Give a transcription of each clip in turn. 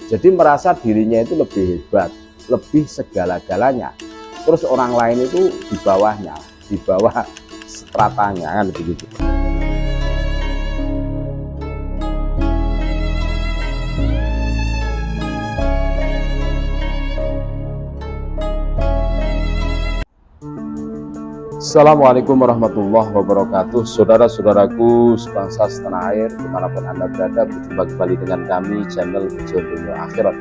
Jadi merasa dirinya itu lebih hebat, lebih segala-galanya. Terus orang lain itu di bawahnya, di bawah stratanya, kan begitu. Assalamualaikum warahmatullahi wabarakatuh. Saudara-saudaraku sebangsa setanah air, dimanapun Anda berada, berjumpa kembali dengan kami channel Bejo Dunia Akhirat.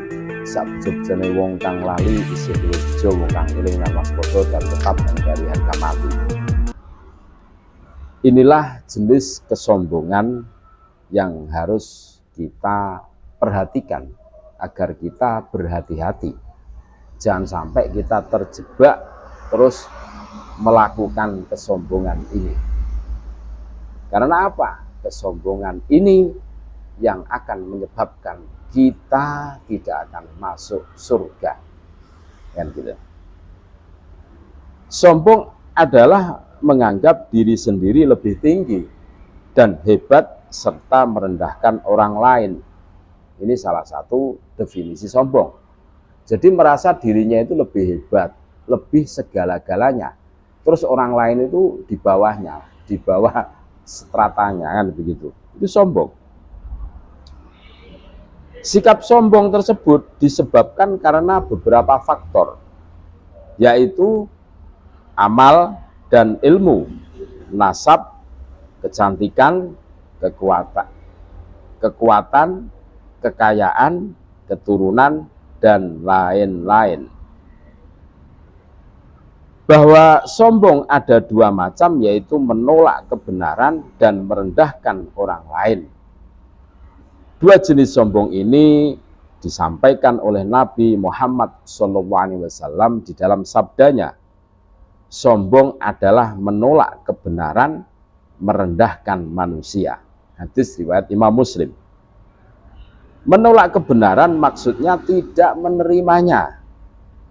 Sak bejo-bejone wong kang lali isih duwe bejo, wong kang eling lan waspada dan tetap menghindari harga mati. Inilah jenis kesombongan yang harus kita perhatikan agar kita berhati-hati. Jangan sampai kita terjebak terus melakukan kesombongan ini. Karena apa? Kesombongan ini yang akan menyebabkan kita tidak akan masuk surga. Kan gitu. Sombong adalah menganggap diri sendiri lebih tinggi dan hebat serta merendahkan orang lain. Ini salah satu definisi sombong. Jadi merasa dirinya itu lebih hebat, lebih segala-galanya. Terus orang lain itu di bawahnya, di bawah stratanya, kan begitu. Itu sombong. Sikap sombong tersebut disebabkan karena beberapa faktor, yaitu amal dan ilmu, nasab, kecantikan, kekuatan, kekayaan, keturunan, dan lain-lain. Bahwa sombong ada dua macam, yaitu menolak kebenaran dan merendahkan orang lain. Dua jenis sombong ini disampaikan oleh Nabi Muhammad SAW di dalam sabdanya. Sombong adalah menolak kebenaran, merendahkan manusia. Hadis riwayat Imam Muslim. Menolak kebenaran maksudnya tidak menerimanya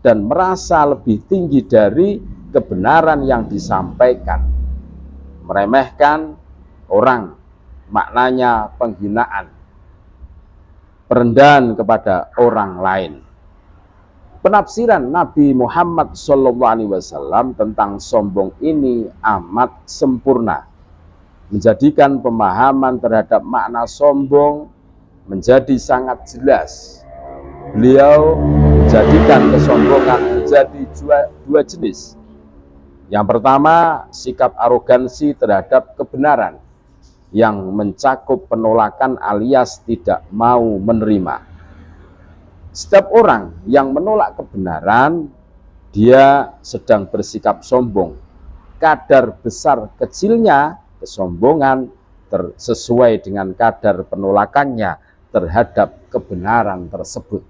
dan merasa lebih tinggi dari kebenaran yang disampaikan. Meremehkan orang, maknanya penghinaan, perendahan kepada orang lain. Penafsiran Nabi Muhammad SAW tentang sombong ini amat sempurna, menjadikan pemahaman terhadap makna sombong menjadi sangat jelas. Beliau menjadikan kesombongan menjadi dua jenis. Yang pertama, sikap arogansi terhadap kebenaran yang mencakup penolakan alias tidak mau menerima. Setiap orang yang menolak kebenaran, dia sedang bersikap sombong. Kadar besar kecilnya kesombongan sesuai dengan kadar penolakannya terhadap kebenaran tersebut.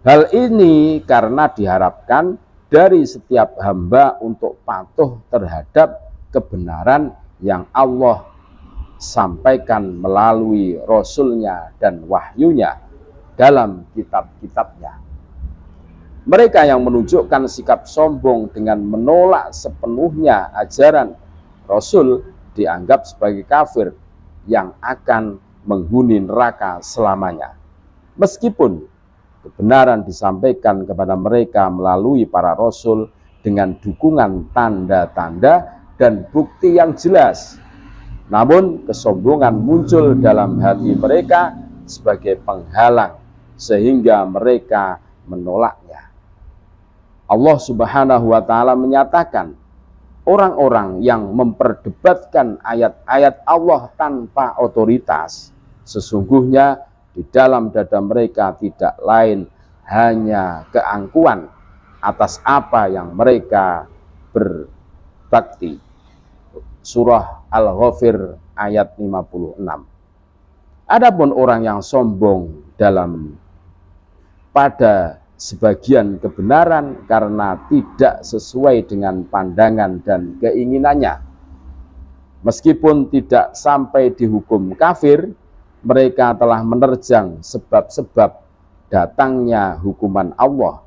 Hal ini karena diharapkan dari setiap hamba untuk patuh terhadap kebenaran yang Allah sampaikan melalui Rasulnya dan wahyunya dalam kitab-kitabnya. Mereka yang menunjukkan sikap sombong dengan menolak sepenuhnya ajaran Rasul dianggap sebagai kafir yang akan menghuni neraka selamanya. Meskipun kebenaran disampaikan kepada mereka melalui para rasul dengan dukungan tanda-tanda dan bukti yang jelas. Namun kesombongan muncul dalam hati mereka sebagai penghalang sehingga mereka menolaknya. Allah Subhanahu wa taala menyatakan, orang-orang yang memperdebatkan ayat-ayat Allah tanpa otoritas, sesungguhnya di dalam dada mereka tidak lain hanya keangkuhan atas apa yang mereka berbakti. Surah Al-Ghafir ayat 56. Adapun orang yang sombong pada sebagian kebenaran karena tidak sesuai dengan pandangan dan keinginannya, meskipun tidak sampai dihukum kafir, mereka telah menerjang sebab-sebab datangnya hukuman Allah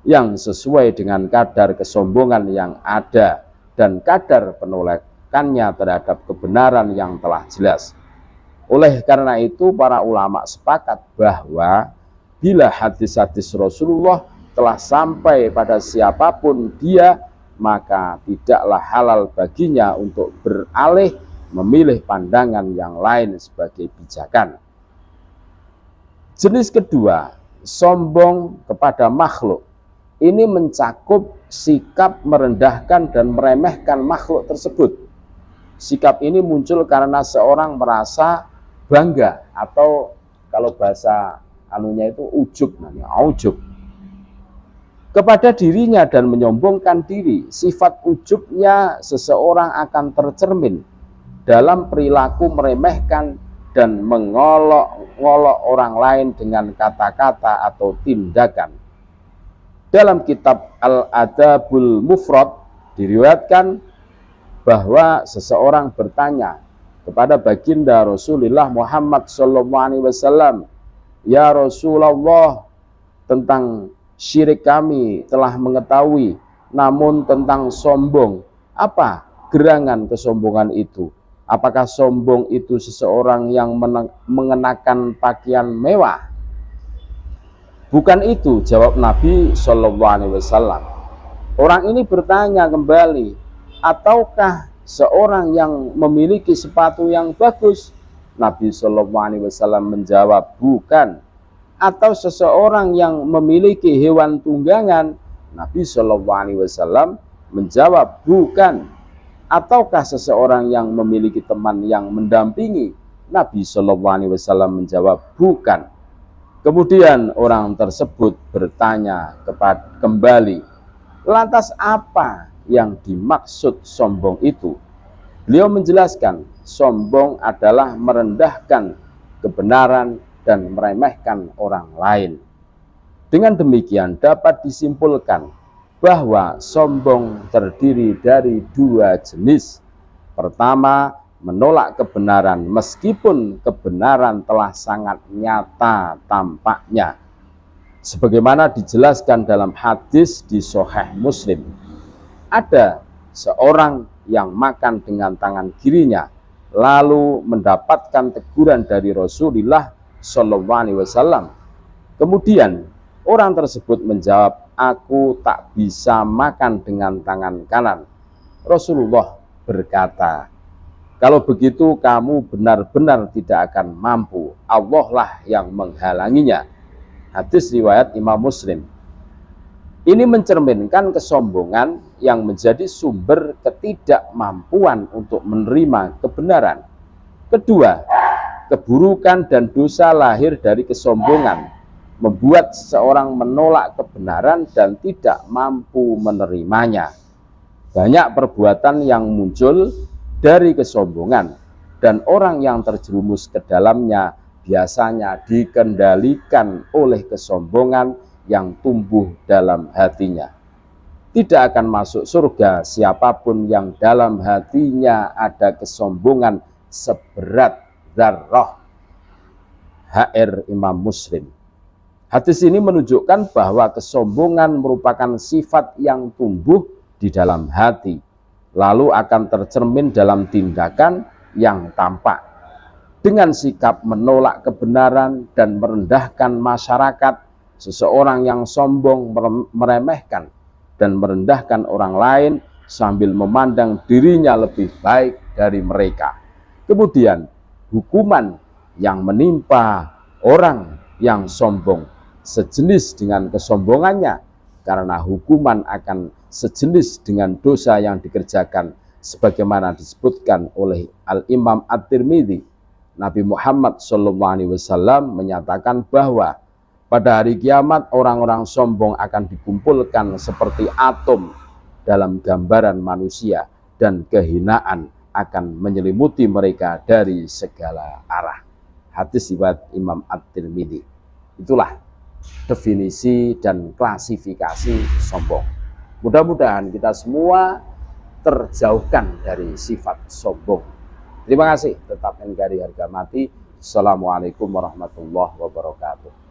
yang sesuai dengan kadar kesombongan yang ada dan kadar penolakannya terhadap kebenaran yang telah jelas. Oleh karena itu, para ulama sepakat bahwa bila hadis-hadis Rasulullah telah sampai pada siapapun dia, maka tidaklah halal baginya untuk beralih memilih pandangan yang lain sebagai pijakan. Jenis kedua, sombong kepada makhluk. Ini mencakup sikap merendahkan dan meremehkan makhluk tersebut. Sikap ini muncul karena seorang merasa bangga, atau kalau bahasa anunya itu ujub, namanya ujub, kepada dirinya dan menyombongkan diri. Sifat ujubnya seseorang akan tercermin dalam perilaku meremehkan dan mengolok-ngolok orang lain dengan kata-kata atau tindakan. Dalam kitab Al-Adabul Mufrad diriwayatkan bahwa seseorang bertanya kepada baginda Rasulullah Muhammad SAW, "Ya Rasulullah, tentang syirik kami telah mengetahui, namun tentang sombong, apa gerangan kesombongan itu? Apakah sombong itu seseorang yang mengenakan pakaian mewah?" "Bukan itu," jawab Nabi SAW. Orang ini bertanya kembali, "Ataukah seorang yang memiliki sepatu yang bagus?" Nabi SAW menjawab, "Bukan." "Atau seseorang yang memiliki hewan tunggangan?" Nabi SAW menjawab, "Bukan." "Ataukah seseorang yang memiliki teman yang mendampingi?" Nabi SAW menjawab, "Bukan." Kemudian orang tersebut bertanya kembali, "Lantas apa yang dimaksud sombong itu?" Beliau menjelaskan, sombong adalah merendahkan kebenaran dan meremehkan orang lain. Dengan demikian dapat disimpulkan bahwa sombong terdiri dari dua jenis. Pertama, menolak kebenaran meskipun kebenaran telah sangat nyata tampaknya. Sebagaimana dijelaskan dalam hadis di Sahih Muslim, ada seorang yang makan dengan tangan kirinya lalu mendapatkan teguran dari Rasulullah SAW. Kemudian orang tersebut menjawab, "Aku tak bisa makan dengan tangan kanan." Rasulullah berkata, "Kalau begitu kamu benar-benar tidak akan mampu. Allah lah yang menghalanginya." Hadis riwayat Imam Muslim. Ini mencerminkan kesombongan yang menjadi sumber ketidakmampuan untuk menerima kebenaran. Kedua, keburukan dan dosa lahir dari kesombongan, membuat seseorang menolak kebenaran dan tidak mampu menerimanya. Banyak perbuatan yang muncul dari kesombongan, dan orang yang terjerumus ke dalamnya biasanya dikendalikan oleh kesombongan yang tumbuh dalam hatinya. Tidak akan masuk surga siapapun yang dalam hatinya ada kesombongan seberat dzarrah. HR Imam Muslim. Hadis ini menunjukkan bahwa kesombongan merupakan sifat yang tumbuh di dalam hati, lalu akan tercermin dalam tindakan yang tampak. Dengan sikap menolak kebenaran dan merendahkan masyarakat, seseorang yang sombong meremehkan dan merendahkan orang lain sambil memandang dirinya lebih baik dari mereka. Kemudian hukuman yang menimpa orang yang sombong sejenis dengan kesombongannya, karena hukuman akan sejenis dengan dosa yang dikerjakan, sebagaimana disebutkan oleh Al-Imam At-Tirmidzi. Nabi Muhammad SAW menyatakan bahwa pada hari kiamat orang-orang sombong akan dikumpulkan seperti atom dalam gambaran manusia, dan kehinaan akan menyelimuti mereka dari segala arah. Hadis riwayat Imam At-Tirmidzi. Itulah definisi dan klasifikasi sombong. Mudah-mudahan kita semua terjauhkan dari sifat sombong. Terima kasih. Tetap NKRI harga mati. Assalamualaikum warahmatullahi wabarakatuh.